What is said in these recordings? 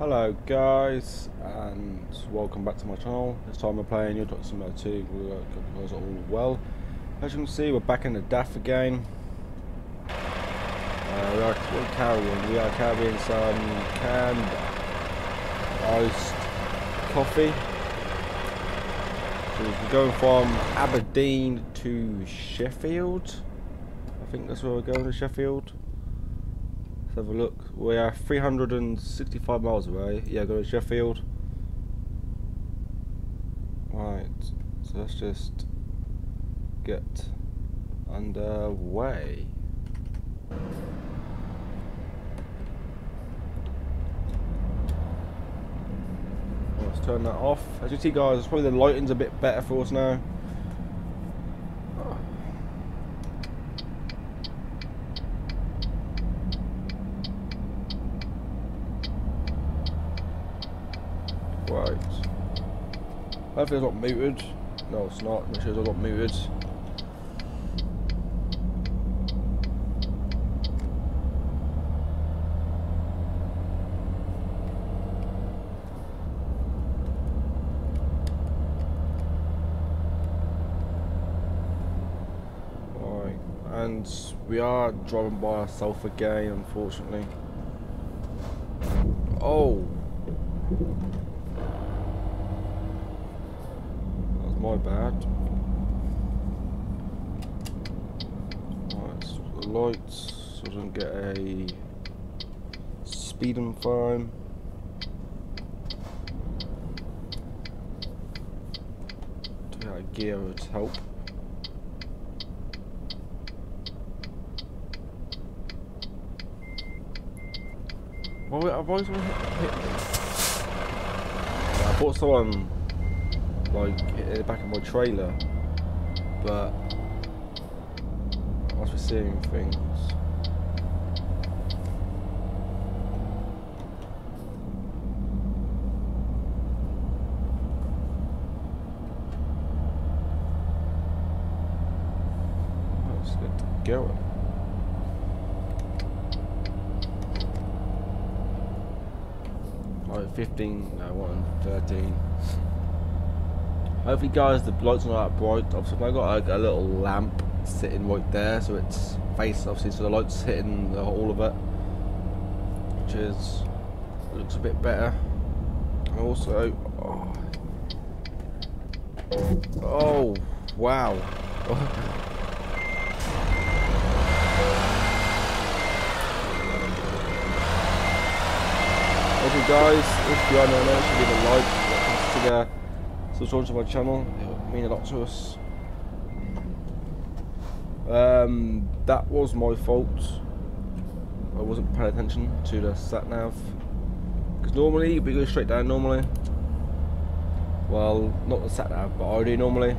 Hello guys, and welcome back to my channel. This time we're playing Euro Truck Simulator 2. We hope you guys are all well. As you can see, we're back in the DAF again. What are we carrying? We are carrying some canned iced coffee. So we're going from Aberdeen to Sheffield. I think that's where we're going, to Sheffield. Let's have a look. We are 365 miles away. Yeah, go to Sheffield. Right, so let's just get underway. Let's turn that off. As you see, guys, probably the lighting's a bit better for us now. Right. Hopefully it's not muted. No, it's not. Make sure it's not muted. Right. And we are driving by ourselves again, unfortunately. Oh! My bad. Right, so the lights, so I don't get a speeding fine. Do that gear would help. Why have I hit me? I thought someone like in the back of my trailer, but I was seeing things. Let's get going. Alright, 15, no, 13. Hopefully, guys, the lights are not that bright. Obviously, I've got a little lamp sitting right there, so it's face, obviously, so the light's hitting all of it, which is, looks a bit better. And also, oh wow. Okay, guys, if you are new, make sure you give a like, consider subscribe to my channel. It would mean a lot to us. That was my fault. I wasn't paying attention to the sat nav, because normally we go straight down normally. Well, not the sat nav, but I do normally.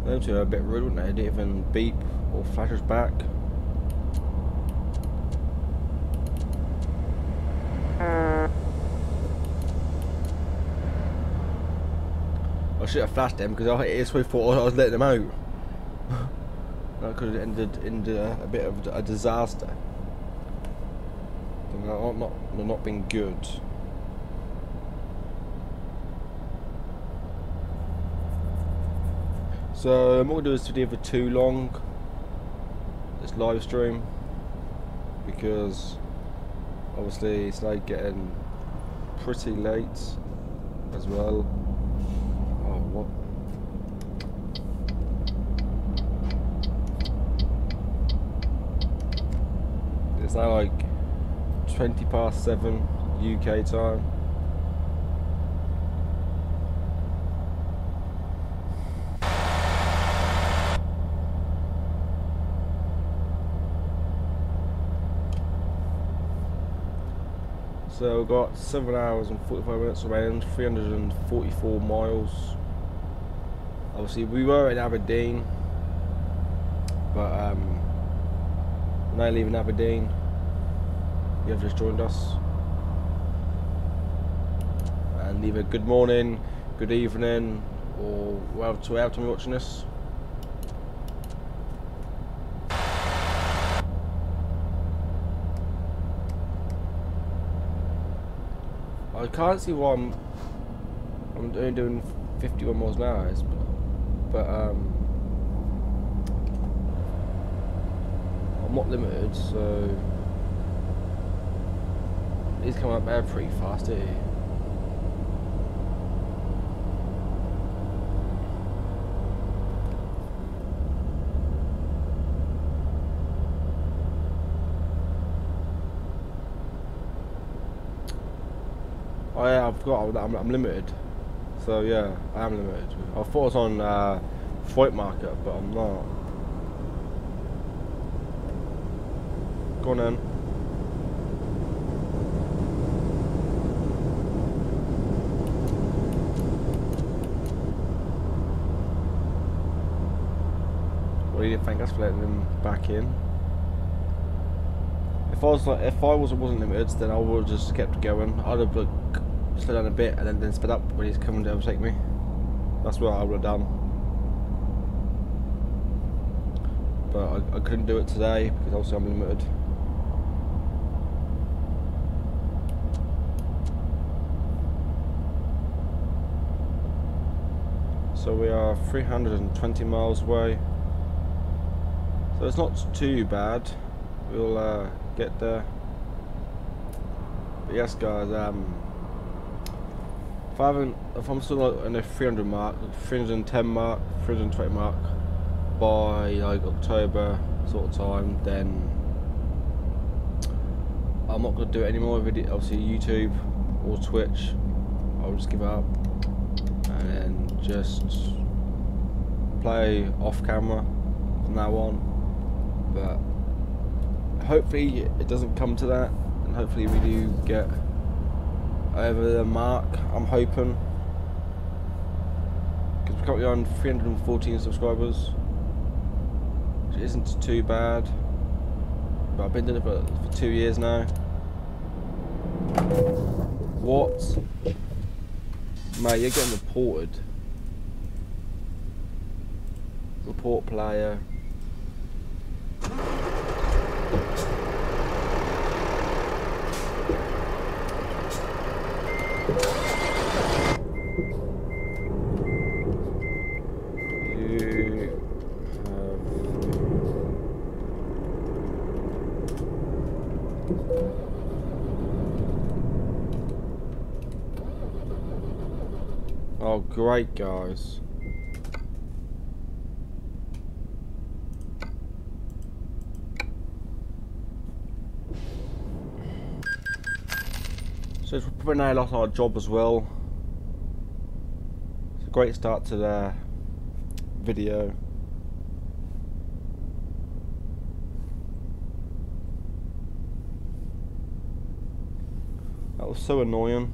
Those two are a bit rude, wouldn't they? They didn't even beep or flash us back. I should have flashed them because I thought I was letting them out. That could have ended in a bit of a disaster. Not been good. So I'm not going to do this video for too long, this live stream, because obviously it's like getting pretty late as well. Oh, what? It's now like 7:20 UK time. So we've got 7 hours and 45 minutes around, 344 miles. Obviously we were in Aberdeen, but we're now leaving Aberdeen. You have just joined us. And leave a good morning, good evening, or wherever time you're watching this. I can't see why I'm doing 51 miles an hour, but I'm not limited, so he's coming up there pretty fast, isn't he? Oh yeah, I've got. I'm limited. So yeah, I am limited. I thought I was on Fight Market, but I'm not. Go on then. Well, you didn't thank us for letting him back in. If I wasn't limited, then I would have just kept going. I'd have like slow down a bit and then sped up when he's coming to overtake me. That's what I would have done. But I couldn't do it today because obviously I'm limited. So we are 320 miles away. So it's not too bad. We'll get there. But yes, guys. If I'm still in the 300 mark, 310 mark, 320 mark by like October sort of time, then I'm not gonna do it anymore. Obviously YouTube or Twitch, I'll just give up and then just play off camera from now on. But hopefully it doesn't come to that, and hopefully we do get over the mark. I'm hoping, because we're currently on 314 subscribers, which isn't too bad. But I've been doing it for 2 years now. What? Mate, you're getting reported. Report player. Oh, great, guys. So we've probably now lost our job as well. It's a great start to the video. That was so annoying.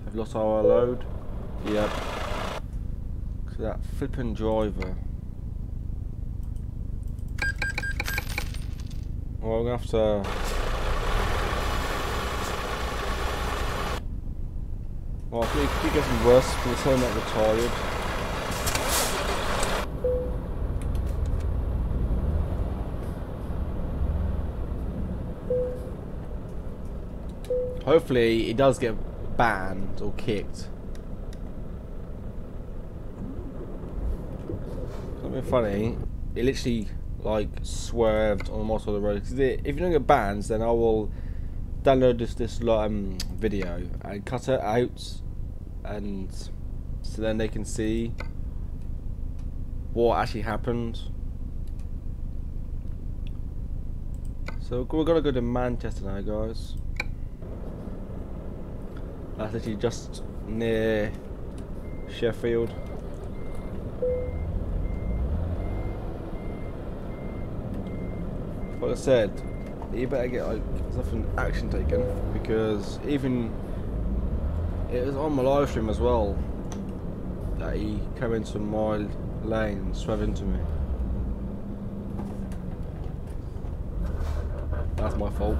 Have lost our load. Yep. So that flipping driver. Well, I'm gonna have to. Well, I think it keep getting worse for the time that retired. Hopefully, he does get banned or kicked. Something funny, it literally like swerved on the most of the road. If you don't get bans, then I will download this video and cut it out, and so then they can see what actually happened. So we're gonna go to Manchester now, guys. That's literally just near Sheffield. Like I said, you better get like something action taken, because even it was on my live stream as well. that he came into my lane and swerved into me. That's my fault.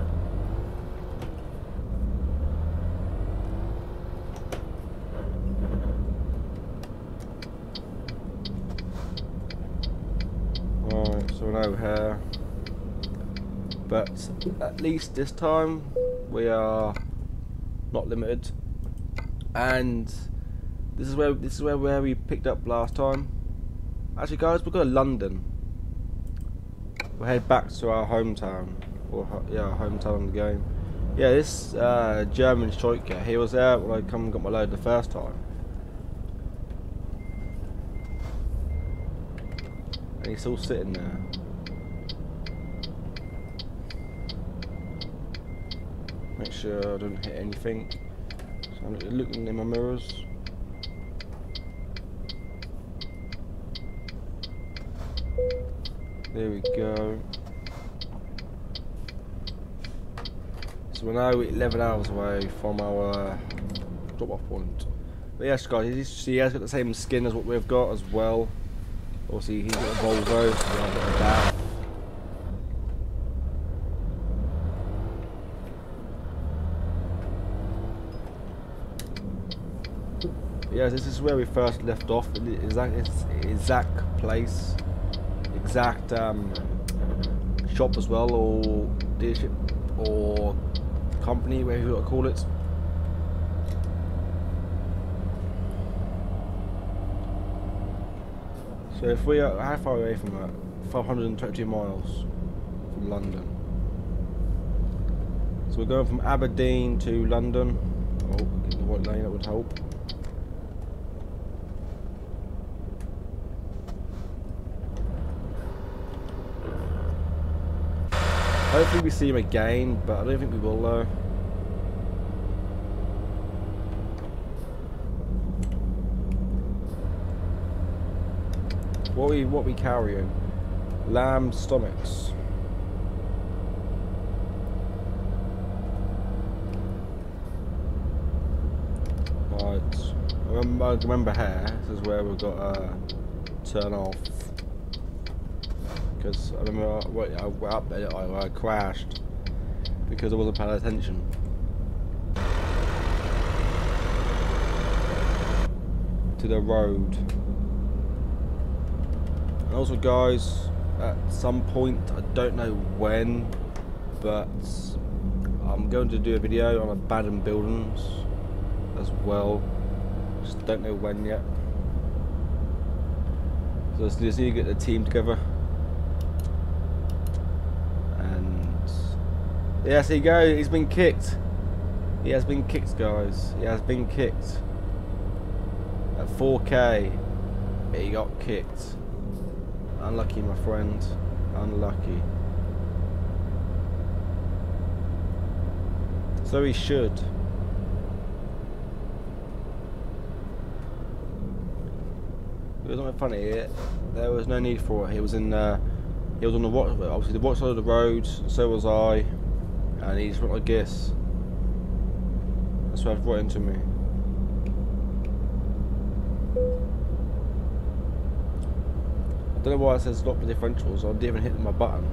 Alright, so we're now here. But at least this time we are not limited. And this is where we picked up last time. Actually guys, we've got to London. We'll head back to our hometown. Or yeah, our hometown in the game. Yeah, this German striker, he was there when I come and got my load the first time. And he's still sitting there. Make sure I don't hit anything. So I'm looking in my mirrors. There we go. So we're now 11 hours away from our drop-off point. But yes, guys, he has got the same skin as what we've got as well. Obviously, he's got a Volvo, so I've got a DAF. Yeah, this is where we first left off. Exact place, exact shop as well, or dealership, or company, whatever you want to call it. So if we are, how far away from that? 522 miles from London. So we're going from Aberdeen to London. Oh, getting the right lane, that would help. Hopefully we see him again, but I don't think we will though. What we carrying? Lamb stomachs. Right. I remember here. This is where we've got turn off. Because I remember I went up there, I crashed because I wasn't paying attention. To the road. And also guys, at some point, I don't know when, but I'm going to do a video on abandoned buildings as well. Just don't know when yet. So let's just need to get the team together. Yes, there you go, he's been kicked. He has been kicked, guys. He has been kicked. At 4K, he got kicked. Unlucky, my friend. Unlucky. So he should. It was not funny. There was no need for it. He was in. He was on the obviously the right side of the road. So was I. And he just went like this. That's why I've brought into me. I don't know why it says stop the differentials. I didn't even hit my button.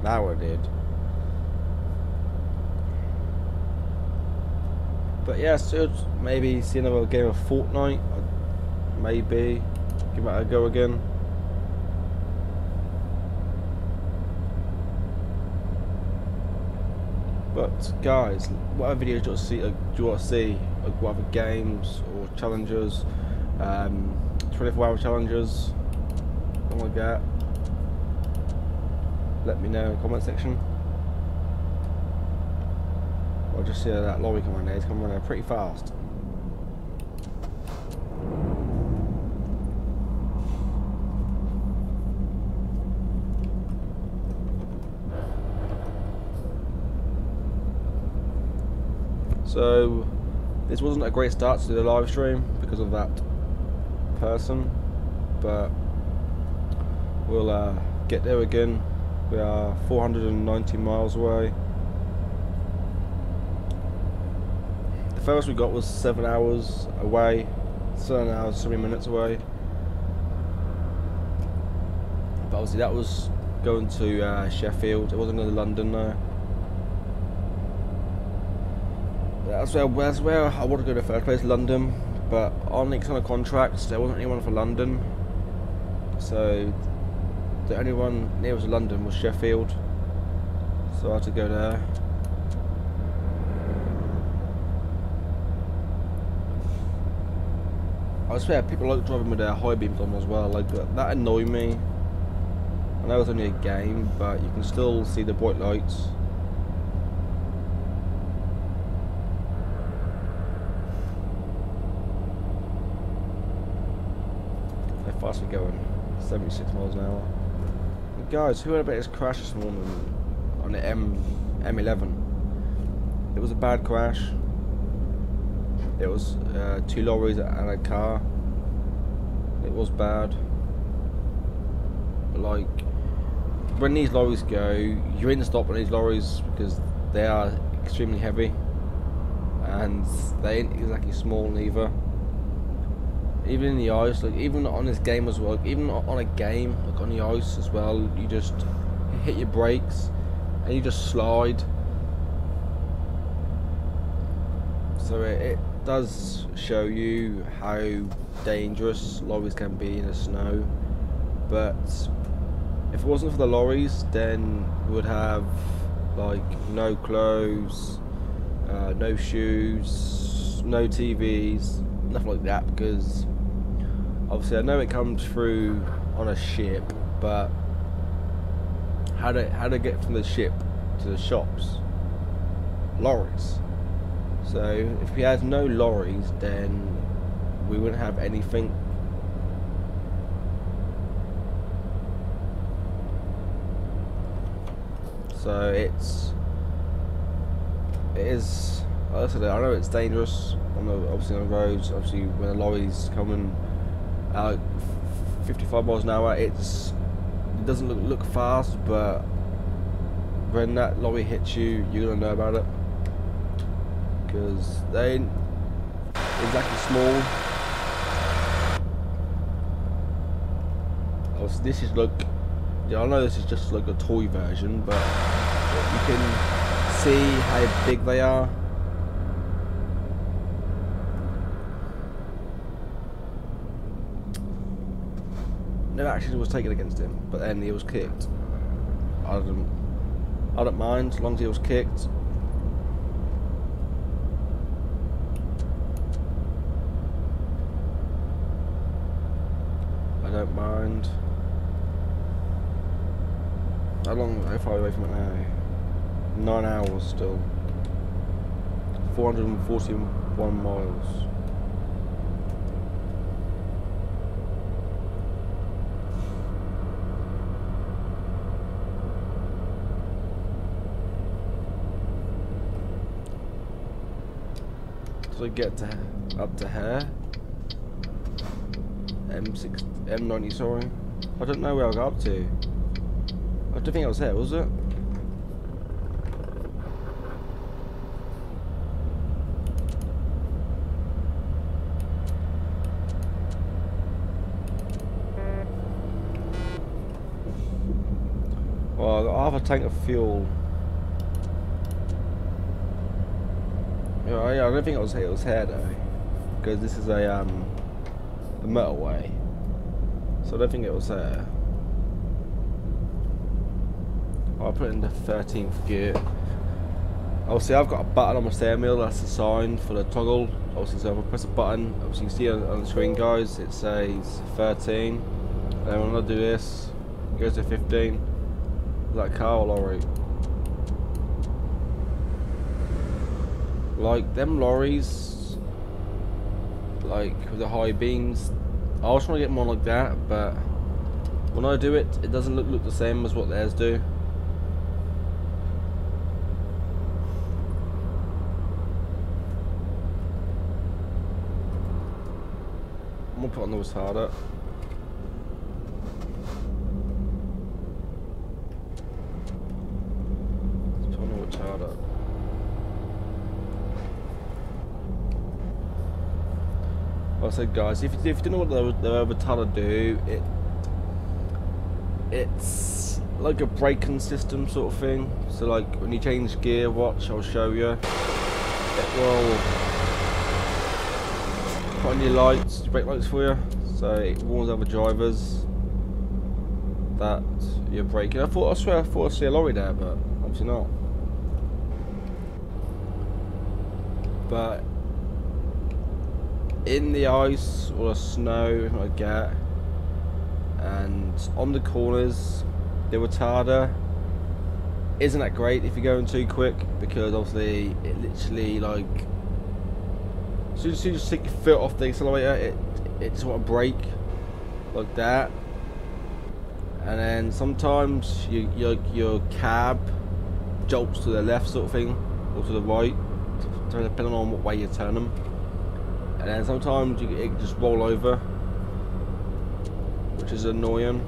Now I did. But yeah, so maybe see another game of Fortnite. Maybe give it a go again. But guys, what other videos do you want to see? Like what other games or challenges? 24-hour challenges, something like that. Let me know in the comment section. I'll just see that lorry coming there. It's coming there pretty fast. So this wasn't a great start to the live stream because of that person, but we'll get there again. We are 490 miles away. The furthest we got was 7 hours away, 7 hours, 70 minutes away. But obviously that was going to Sheffield. It wasn't going to London though. That's where I want to go to first place, London. But on the kind of contracts, there wasn't anyone for London. So the only one nearest to London was Sheffield. So I had to go there. I swear, people like driving with their high beams on as well. Like that annoyed me. I know it's only a game, but you can still see the bright lights. How fast are we going? 76 miles an hour. And guys, who heard about this crash this morning on the M11? It was a bad crash. It was 2 lorries and a car. It was bad. But like, when these lorries go, you ain't stop on these lorries because they are extremely heavy and they ain't exactly small neither. Even in the ice, like even on this game as well, even on a game, like on the ice as well, you just hit your brakes and you just slide. So it does show you how dangerous lorries can be in the snow. But if it wasn't for the lorries, then we would have like no clothes, no shoes, no TVs, nothing like that, because obviously I know it comes through on a ship, but how to get from the ship to the shops? Lorries. So if we had no lorries, then we wouldn't have anything. So it is. Like I said, I know it's dangerous obviously on the roads. Obviously, when a lorry's coming out 55 miles an hour, it doesn't look fast, but when that lorry hits you, you're gonna know about it. Because they ain't exactly small. Obviously, this is like, I know this is just like a toy version, but you can see how big they are. No action was taken against him, but then he was kicked. I don't mind as long as he was kicked. I don't mind. How far away from it now? 9 hours still. 441 miles. So I get to up to here. M90, sorry. I don't know where I got up to. I don't think I was here, was it? Well, I got half a tank of fuel. Yeah, I don't think it was here. It was here though, because this is a motorway. So I don't think it was there. I'll put it in the 13th gear. Obviously I've got a button on my steering wheel, that's the sign for the toggle. Obviously, so if I press a button, obviously you can see on the screen guys, it says 13. And then when I do this, it goes to 15. Is that a car or lorry? Like them lorries, like with the high beams, I always want to get more like that, but when I do it, it doesn't look the same as what theirs do. I'm gonna put on the harder. Let's put on the harder. like I said, guys, if you don't know what they're trying to do, it's like a braking system sort of thing. So like when you change gear, watch, I'll show you. It will put on your lights, brake lights for you, so it warns other drivers that you're braking. I swear I thought I see a lorry there, but obviously not. But in the ice or the snow I get, and on the corners, the retarder isn't that great if you're going too quick, because obviously it literally, like, as soon as you just take your foot off the accelerator, it just want to brake like that. And then sometimes your cab jolts to the left sort of thing, or to the right, depending on what way you turn them. And then sometimes it can just roll over, which is annoying.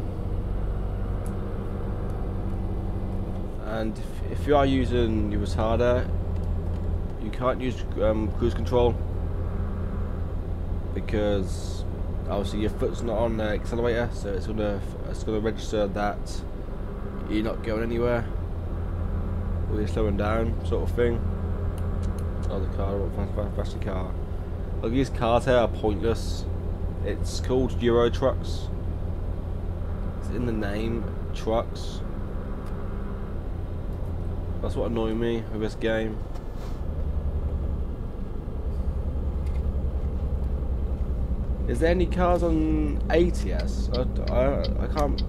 And if you are using your retarder, you can't use cruise control, because obviously your foot's not on the accelerator, so it's gonna register that you're not going anywhere, or you're slowing down, sort of thing. Oh, the car, fast car. Like, these cars here are pointless. It's called Euro trucks. It's in the name, trucks. That's what annoyed me with this game. Is there any cars on ATS? I can't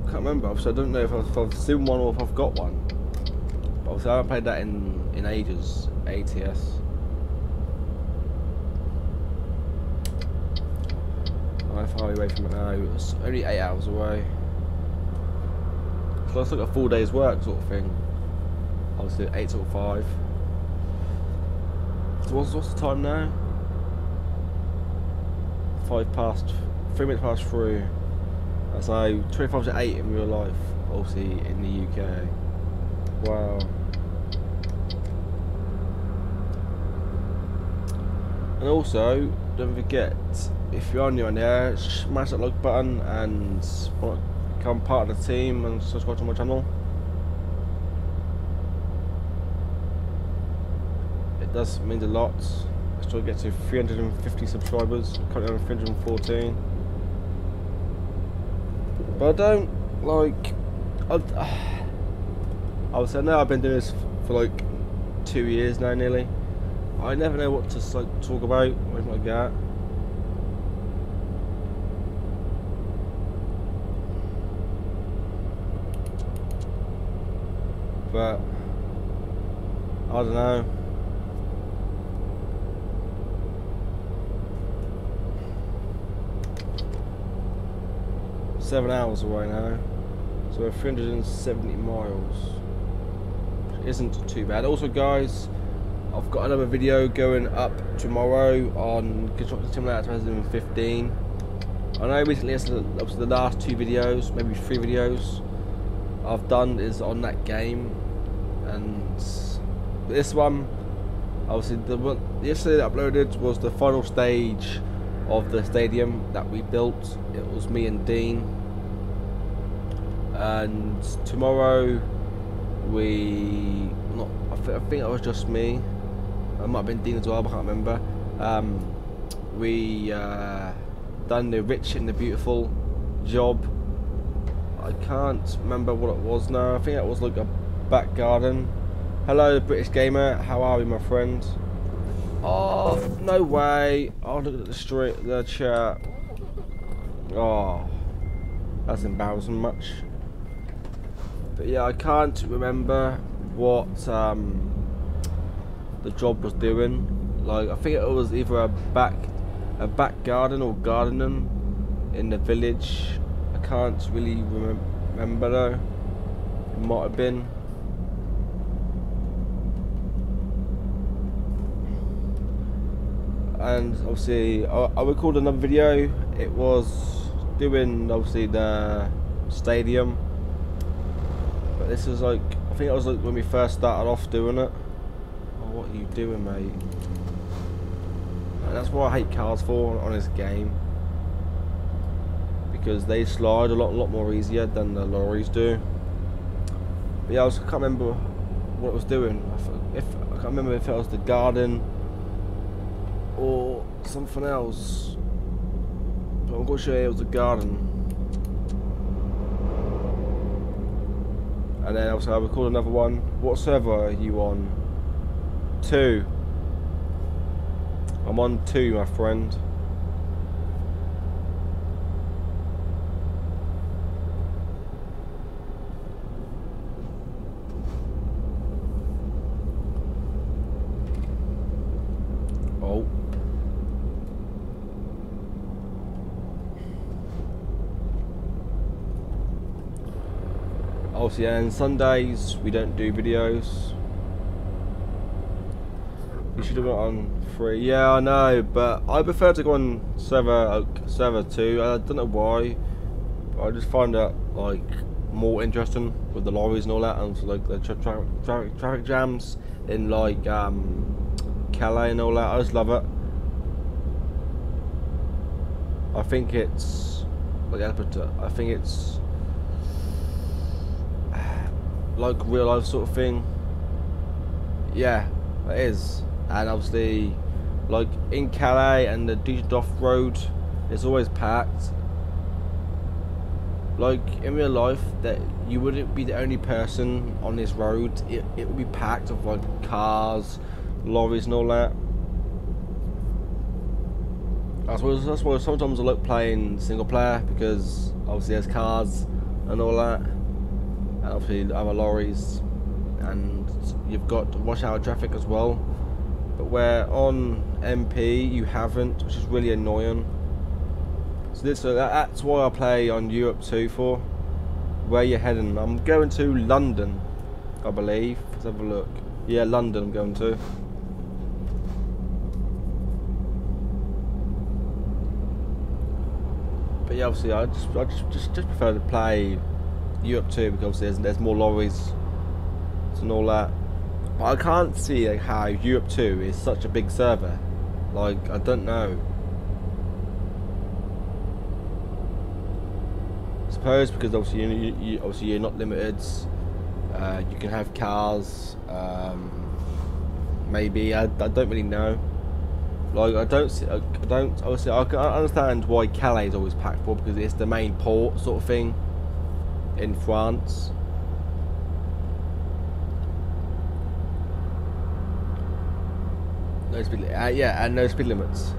remember. Obviously, I don't know if I've seen one or if I've got one. But obviously, I haven't played that in ages. ATS. I'm far away from it now. It's only 8 hours away. So it's like a full day's work sort of thing. Obviously 8 till 5. So what's the time now? 3 minutes past 3. That's like 25 to 8 in real life, obviously in the UK. Wow. And also, don't forget, if you're new on there, smash that like button and become part of the team and subscribe to my channel. It does mean a lot. I still get to 350 subscribers, currently on 314. But I don't like. I would say now I've been doing this for like 2 years now, nearly. I never know what to like talk about or anything like that. But I don't know. Seven hours away now, so we're 370 miles, which isn't too bad. Also, guys, I've got another video going up tomorrow on Construction Simulator 2015. I know recently it's the last 2 videos, maybe 3 videos I've done is on that game, and this one, obviously, the one yesterday that I uploaded was the final stage of the stadium that we built. It was me and Dean. And tomorrow I think it was just me. It might have been Dean as well, but I can't remember. We done the Rich and the Beautiful job. I can't remember what it was now. I think it was like a back garden. Hello, British Gamer. How are we, my friend? Oh, no way. Oh, look at the chat. Oh, that's embarrassing much. But yeah, I can't remember what the job was doing. Like, I think it was either a back garden or gardening in the village. I can't really remember though. It might have been. And obviously, I recorded another video. It was doing obviously the stadium. But this is like, I think it was like when we first started off doing it. Oh, what are you doing, mate? and that's what I hate cars for on this game, because they slide a lot more easier than the lorries do. But yeah, I can't remember what I was doing. I can't remember if it was the garden or something else, but I'm quite sure it was the garden. And then also I recorded another one. What server are you on? 2. I'm on 2, my friend. Oh. Also, yeah, and Sundays we don't do videos. You should have got on 3. Yeah, I know, but I prefer to go on server 2. I don't know why. I just find that like more interesting with the lorries and all that, and like the traffic jams in like Calais and all that. I just love it. I think it's like I think it's like real life sort of thing. Yeah, it is. And obviously, like in Calais and the Düsseldorf road, it's always packed. Like in real life, that you wouldn't be the only person on this road. It would be packed with like cars, lorries, and all that. That's why sometimes I like playing single player, because obviously there's cars and all that, and obviously other lorries, and you've got to watch out traffic as well. But where on MP you haven't, which is really annoying. So that's why I play on Europe 2 for. Where you heading? I'm going to London, I believe. Let's have a look. Yeah, London I'm going to. But yeah, obviously I just prefer to play Europe 2 because there's more lorries and all that. But I can't see like how Europe 2 is such a big server. Like, I don't know. I suppose because obviously you're not limited. You can have cars. Maybe I don't really know. Like I don't obviously I can understand why Calais is always packed for, because it's the main port sort of thing in France. No speed yeah, and no speed limits.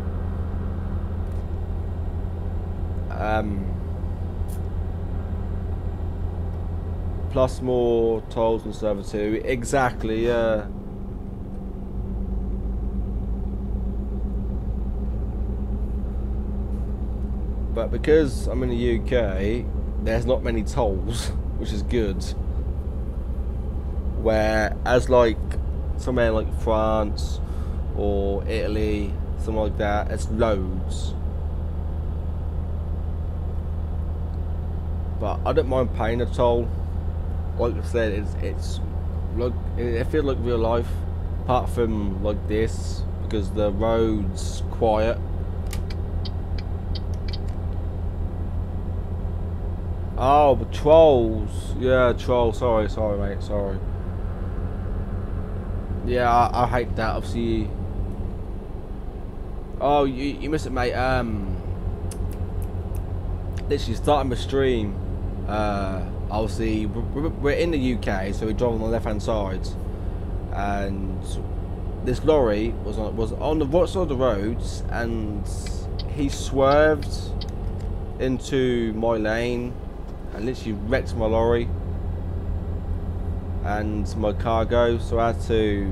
Plus more tolls on server 2. Exactly, yeah. But because I'm in the UK, there's not many tolls, which is good. Whereas like somewhere like France or Italy, something like that, it's loads. But I don't mind paying a toll. Like I said, it's like it feels like real life, apart from like this, because the road's quiet. Oh, but trolls. Yeah, trolls. Sorry, mate. Sorry. Yeah, I hate that. Obviously. Oh, you missed it, mate. Literally starting my stream. Obviously, we're in the UK, so we drive on the left-hand side, and this lorry was on the right side of the roads, and he swerved into my lane and literally wrecked my lorry and my cargo. So I had to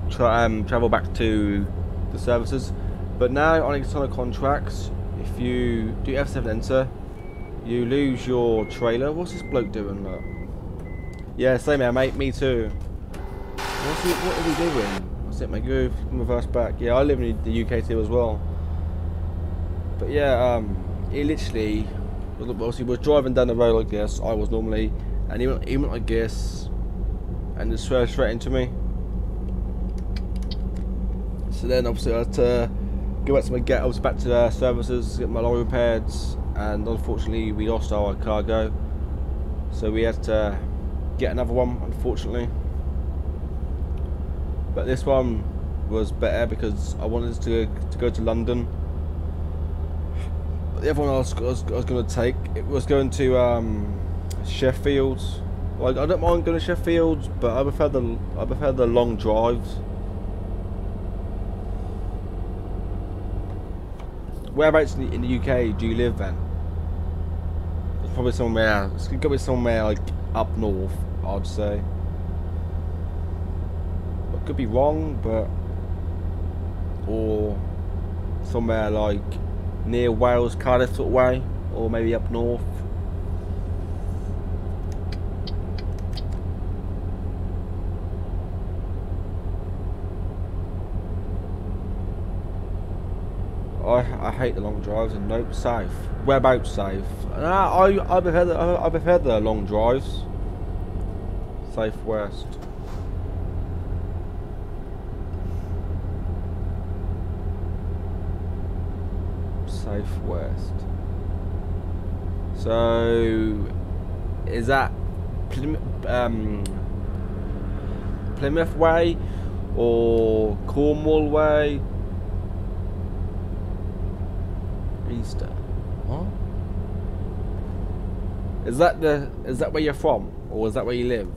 travel back to the services. But now on external contracts, if you do F7 enter, you lose your trailer. What's this bloke doing? Look. Yeah, same here, mate. Me too. What are we doing? What's it, mate? Go reverse back. Yeah, I live in the UK too as well. But yeah, he literally, obviously, was driving down the road like this. I was normally, and he went like this, and just swerved straight into me. So then obviously I had to go back to my I was back to the services, get my lorry repaired, and unfortunately we lost our cargo. So we had to get another one, unfortunately. But this one was better because I wanted to go to London. But the other one I was going to take, it was going to Sheffield. Like, I don't mind going to Sheffield, but I prefer the long drives. Whereabouts in the UK do you live then? It's probably somewhere. It's got to be somewhere like up north, I'd say. I could be wrong, but or somewhere like near Wales, Cardiff sort of way, or maybe up north. I hate the long drives, and nope, safe. Whereabouts safe? I prefer the long drives. Safe west. Safe west. So, is that Plymouth way or Cornwall way? Easter. What? Is that where you're from, or is that where you live?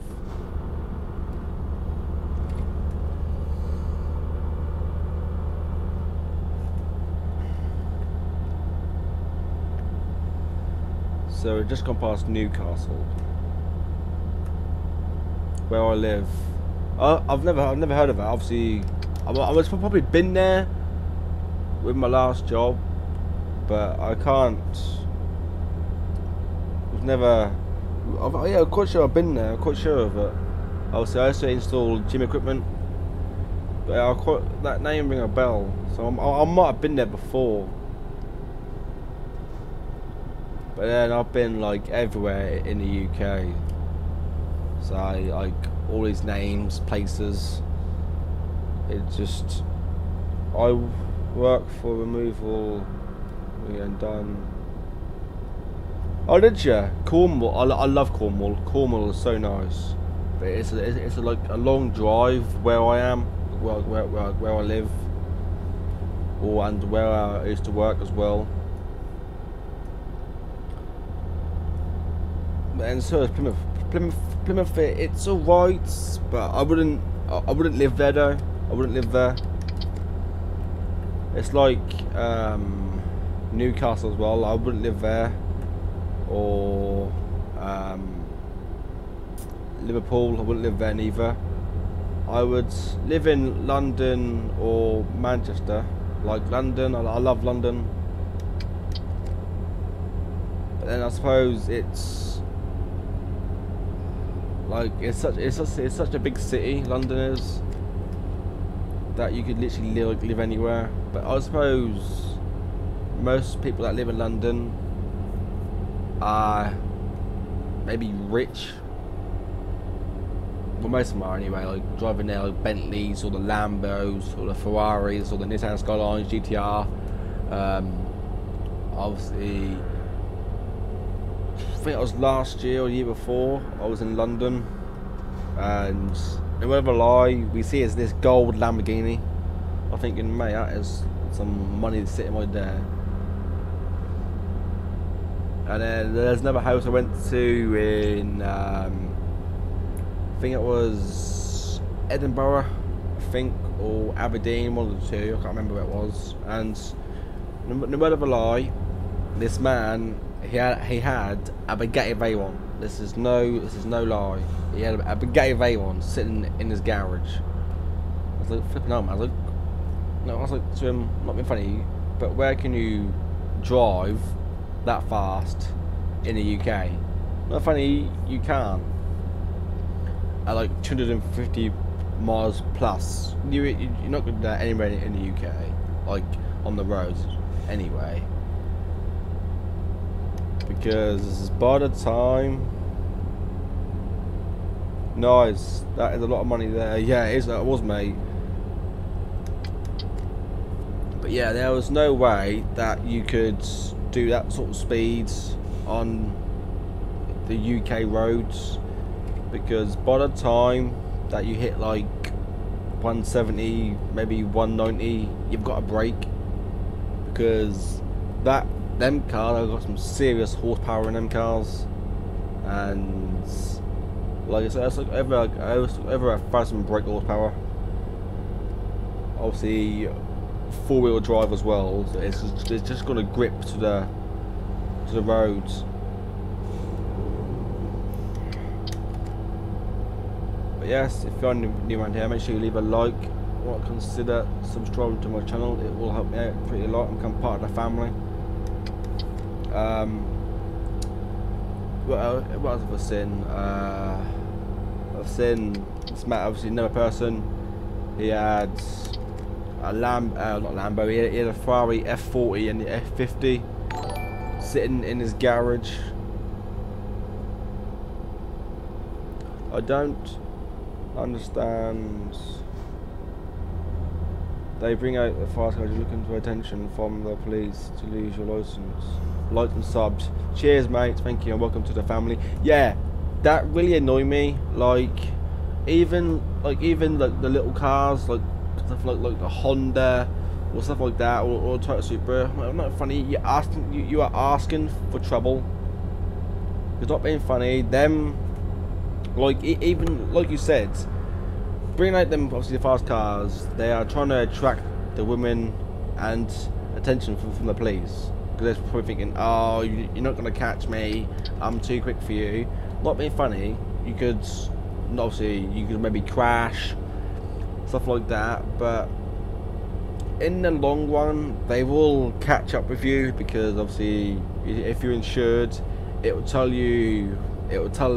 So we've just gone past Newcastle, where I live. I've never heard of it. Obviously, I've probably been there with my last job, but I can't. I've never. Yeah, I'm quite sure I've been there. I'm quite sure of it. Obviously, I used to install gym equipment, but that name ring a bell. So I might have been there before. But then I've been like everywhere in the UK. So like all these names, places. It just. I work for removal. And done. Oh, did you? Cornwall. I love Cornwall. Cornwall is so nice. But it's like a long drive where I am, where I live, and where I used to work as well. And so is Plymouth. Plymouth. It's alright, but I wouldn't live there though. I wouldn't live there. It's like Newcastle as well. I wouldn't live there, or Liverpool. I wouldn't live there neither. I would live in London or Manchester. Like London, I love London. But then I suppose it's like it's such a big city. London is, that you could literally live anywhere. But I suppose most people that live in London are maybe rich. Well, most of them are anyway, like driving their like Bentleys or the Lambos or the Ferraris or the Nissan Skylines, GTR. Obviously, I think it was last year or the year before, I was in London, and whenever I lie, we see it's this gold Lamborghini. I'm thinking, mate, that is some money sitting right there. And then there's another house I went to in, I think it was Edinburgh, or Aberdeen, one of the two. I can't remember where it was. And no word of a lie, this man, he had a Bugatti Veyron. This is no lie. He had a Bugatti Veyron sitting in his garage. I was like flipping out, man. I was like to him, not being funny, but where can you drive that fast in the UK? Not funny, you can't. At like 250 miles plus, you're not going to do that anywhere in the UK, like on the roads anyway. Because by the time, nice, that is a lot of money there. Yeah, it was, mate. But yeah, there was no way that you could do that sort of speeds on the UK roads, because by the time that you hit like 170, maybe 190, you've got to brake, because them cars have got some serious horsepower in them cars, and like it's like over 1,000 brake horsepower. Obviously, four-wheel drive as well. So it's just going to grip to the roads. But yes, if you're new around here, make sure you leave a like. Or consider subscribing to my channel. It will help me out pretty a lot and become part of the family. What else have I seen? I've seen this Matt, obviously another person. He had a not Lambo. He had a Ferrari F40 and the F50 sitting in his garage. I don't understand. They bring out the fast cars looking for attention from the police to lose your license. Likes and subs. Cheers, mate. Thank you and welcome to the family. Yeah, that really annoyed me. Like even like the little cars, like stuff like the Honda or stuff like that, or Toyota Supra. I'm not funny. You are asking for trouble. It's not being funny. Them, like even like you said, bringing out them obviously the fast cars. They are trying to attract the women and attention from the police, because they're probably thinking, oh, you're not going to catch me, I'm too quick for you. Not being funny, you could maybe crash, stuff like that, but in the long run they will catch up with you, because obviously if you're insured, it will tell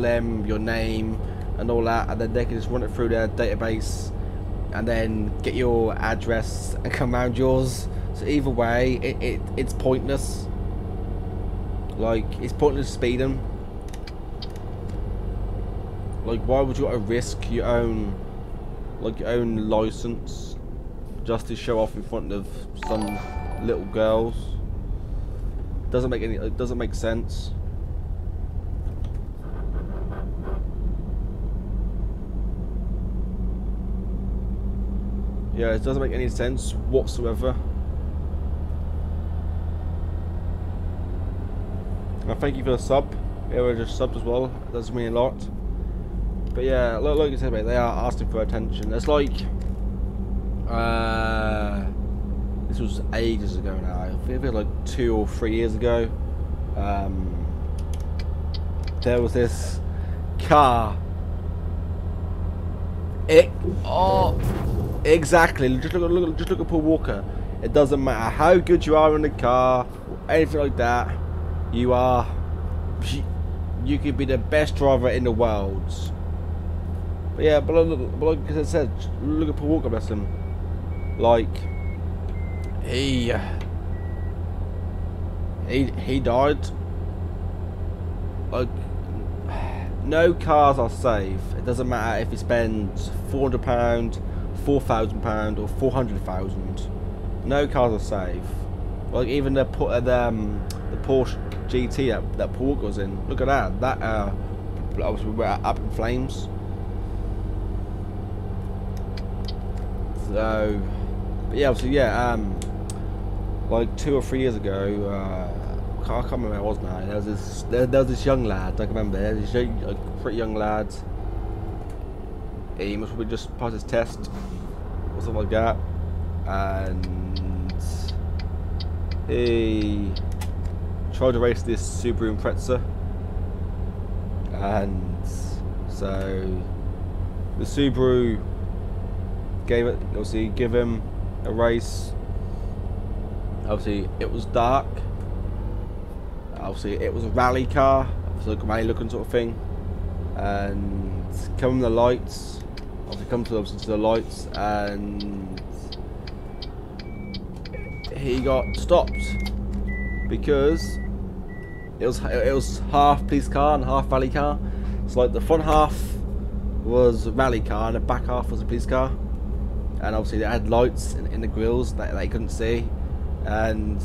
them your name and all that, and then they can just run it through their database and then get your address and come around yours. So either way, it's pointless. Like, it's pointless speeding. Like, why would you want to risk your own license just to show off in front of some little girls? It doesn't make sense. Yeah, it doesn't make any sense whatsoever. Thank you for the sub. Yeah, we just subbed as well. That does mean a lot. But yeah, like you said, mate, they are asking for attention. It's like this was ages ago now. I think it was like 2 or 3 years ago. There was this car. Exactly. Just look at Paul Walker. It doesn't matter how good you are in the car or anything like that. You could be the best driver in the world. But yeah, but like I said, look at Paul Walker, bless him. Like he died. Like, no cars are safe. It doesn't matter if you spend £400, £4,000 or 400,000. No cars are safe. Like even the Porsche GT that Paul Walker was in. Look at that. That obviously we're up in flames. So, but yeah, obviously, yeah. Like 2 or 3 years ago, I can't remember where I was now. There was this young lad. I can remember. There was this pretty young lad. He must probably just pass his test or something like that, and he tried to race this Subaru Impreza, and so the Subaru give him a race. Obviously, it was dark. Obviously, it was a rally car, obviously like a rally looking sort of thing, and come the lights. Obviously, to the lights, and he got stopped because it was half police car and half rally car. It's like the front half was a rally car and the back half was a police car, and obviously they had lights in the grills that they couldn't see. And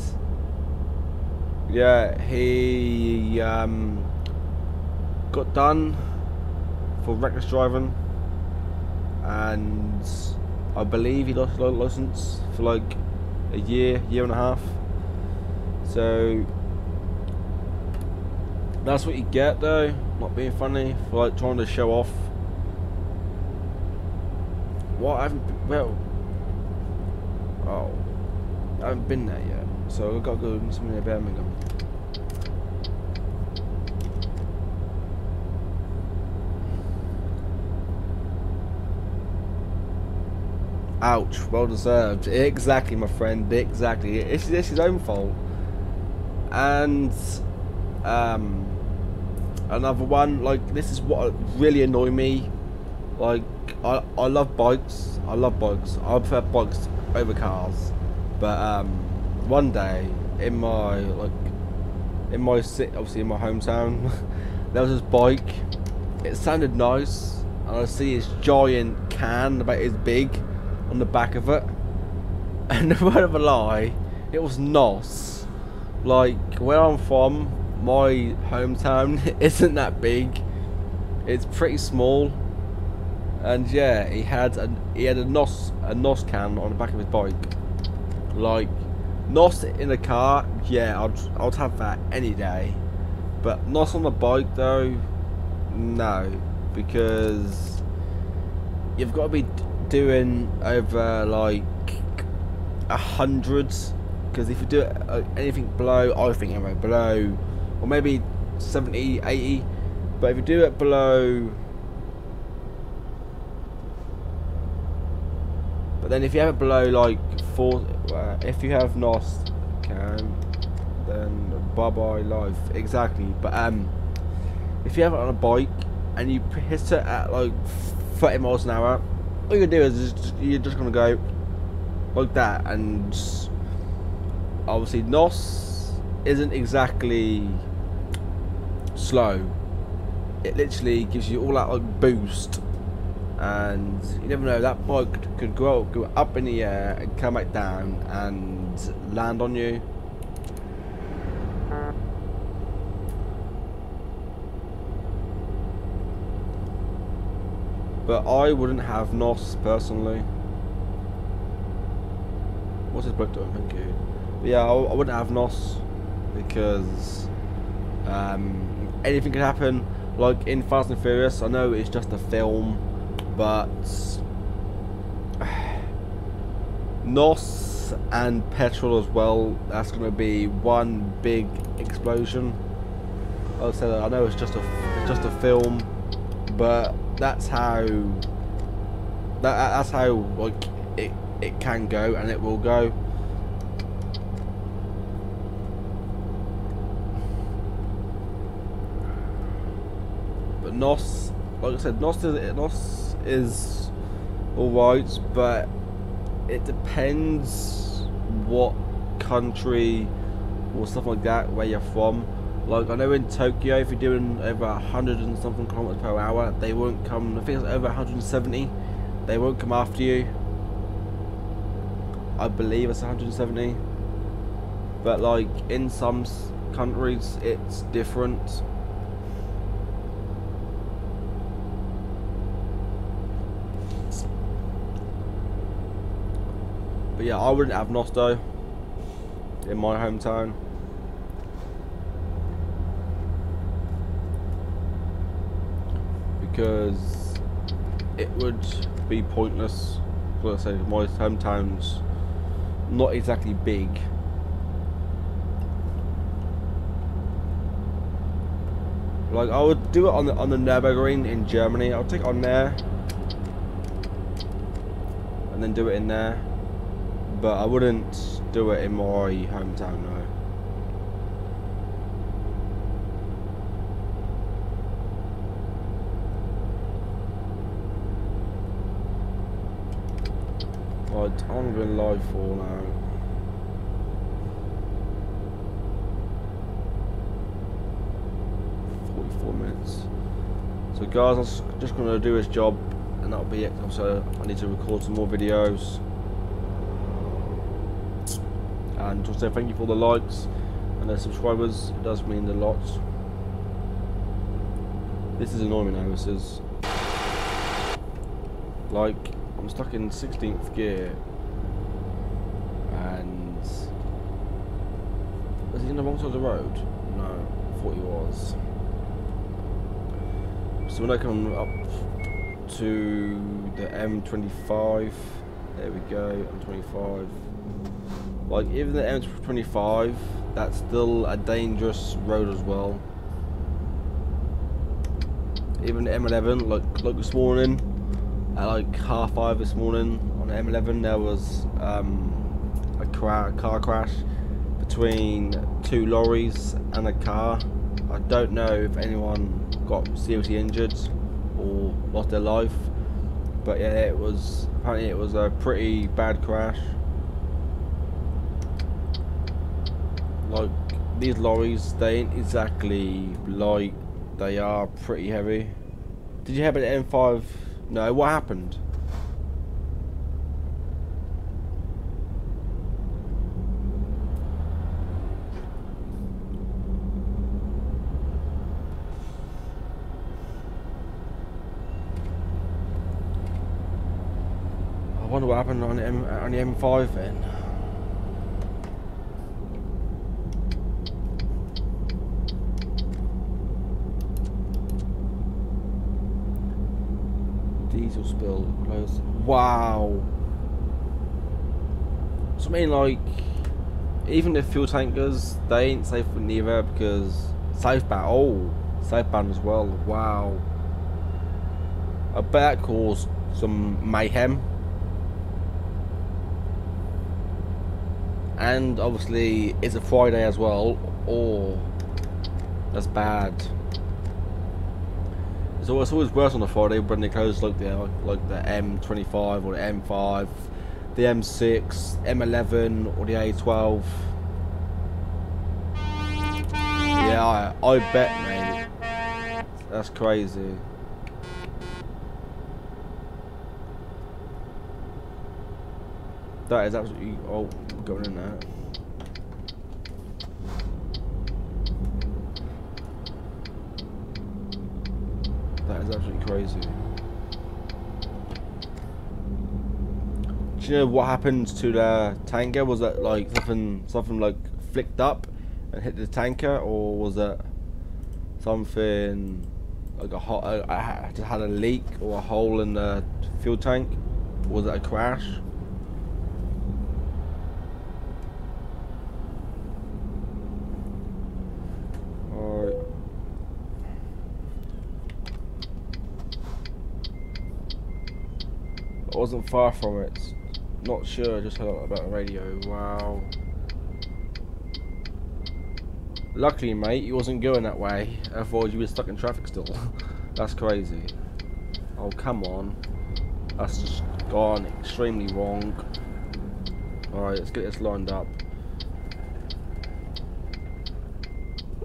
yeah, he got done for reckless driving, and I believe he lost his license for like a year and a half. So that's what you get, though, not being funny, for like trying to show off. What? I haven't been there yet, so I've got to go do something in Birmingham. Ouch, well deserved. Exactly, my friend, exactly. It's his own fault. And another one, like, this is what really annoyed me. Like, I love bikes. I prefer bikes over cars. But one day in my city, obviously in my hometown, there was this bike. It sounded nice, and I see this giant can about as big on the back of it, and no word of a lie, it was NOS. Like, where I'm from, my hometown isn't that big. It's pretty small, and yeah, he had a NOS can on the back of his bike. Like, NOS in a car, yeah, I'd have that any day, but NOS on the bike though, no, because you've got to be doing over like 100, because if you do anything below, I think anyway, below, or maybe 70, 80, but if you do it below, but then if you have it below like 4, if you have NOS can, then bye bye life. Exactly. But if you have it on a bike and you hit it at like 30 miles an hour, all you can do is you're just gonna go like that, and obviously NOS isn't exactly slow. It literally gives you all that like boost, and you never know, that bike could go up in the air and come back down and land on you. But I wouldn't have NOS personally. What's this bloke doing? Thank you. But yeah, I wouldn't have NOS because anything can happen. Like in Fast and Furious, I know it's just a film, but NOS and petrol as well, that's going to be one big explosion. Like I said, I know it's just a film, but that's how like it can go, and it will go. But NOS, like I said, NOS is alright, but it depends what country or stuff like that where you're from. Like, I know in Tokyo, if you're doing over 100 and something kilometers per hour, they won't come. I think it's over 170. They won't come after you. I believe it's 170. But like in some countries, it's different. But yeah, I wouldn't have NOS though in my hometown. Because it would be pointless. Like I say, my hometown's not exactly big. Like, I would do it on the Nürburgring in Germany. I'll take it on there and then do it in there, but I wouldn't do it in my hometown, no. Right, I'm going live for now. So guys, I'm just going to do his job, and that'll be it. So I need to record some more videos. And to say thank you for all the likes and the subscribers. It does mean a lot. This is annoying now. This is like I'm stuck in 16th gear, and is he in the wrong side of the road? No, I thought he was. So when I come up to the M25, there we go, M25. Like even the M25, that's still a dangerous road as well. Even the M11, like this morning, at like 5:30 this morning on the M11, there was a car crash between 2 lorries and a car. I don't know if anyone got seriously injured or lost their life, but yeah, apparently it was a pretty bad crash. Like these lorries, they ain't exactly light, they are pretty heavy. Did you have an M5? No, what happened? I wonder what happened on the M5 then. Diesel spill close. Wow. So I mean, like, even the fuel tankers, they ain't safe neither, because southbound as well. Wow. I bet that caused some mayhem. And obviously it's a Friday as well. Oh, that's bad. So it's always worse on a Friday when they close like the M25 or the M5, the M6, M11 or the A12. Yeah, I bet, mate. That's crazy. That is absolutely going in there. That is absolutely crazy. Do you know what happened to the tanker? Was that like something like flicked up and hit the tanker, or was it something like had a leak or a hole in the fuel tank? Or was it a crash? I wasn't far from it. Not sure, just heard about the radio. Wow. Luckily, mate, you wasn't going that way. Otherwise, you were stuck in traffic still. That's crazy. Oh, come on. That's just gone extremely wrong. Alright, let's get this lined up.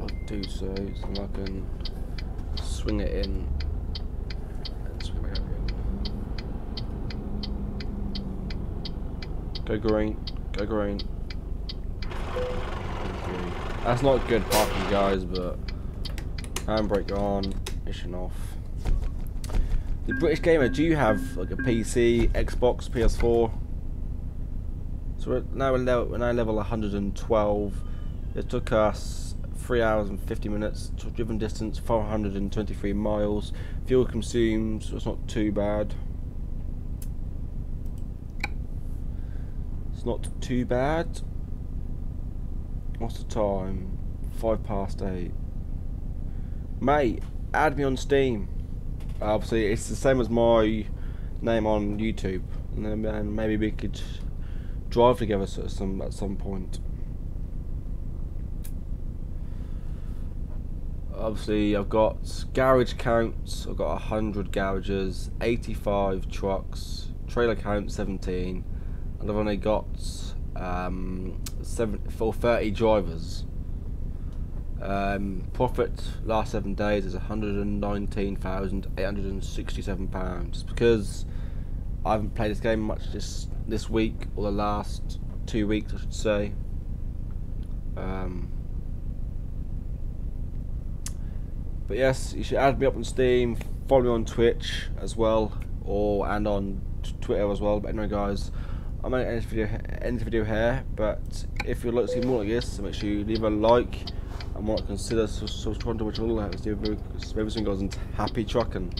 I'll do so I can swing it in. Go green, go green. That's not good parking, guys, but handbrake on, mission off. The British Gamer, do you have like a PC, Xbox, PS4? So we're now level 112. It took us 3 hours and 50 minutes. Driven distance 423 miles. Fuel consumed, so it's not too bad. It's not too bad. What's the time? 8:05. Mate, add me on Steam. Obviously, it's the same as my name on YouTube, and then maybe we could drive together at some point. Obviously, I've got garage counts. I've got 100 garages, 85 trucks, trailer count 17. And I've only got 30 drivers. Profit last 7 days is £119,867. Because I haven't played this game much this week, or the last 2 weeks I should say. But yes, you should add me up on Steam, follow me on Twitch as well, and on Twitter as well. But anyway, guys, I might end the video here. But if you'd like to see more like this, make sure you leave a like and might consider subscribing to my channel. Let's do very soon, guys, and happy trucking.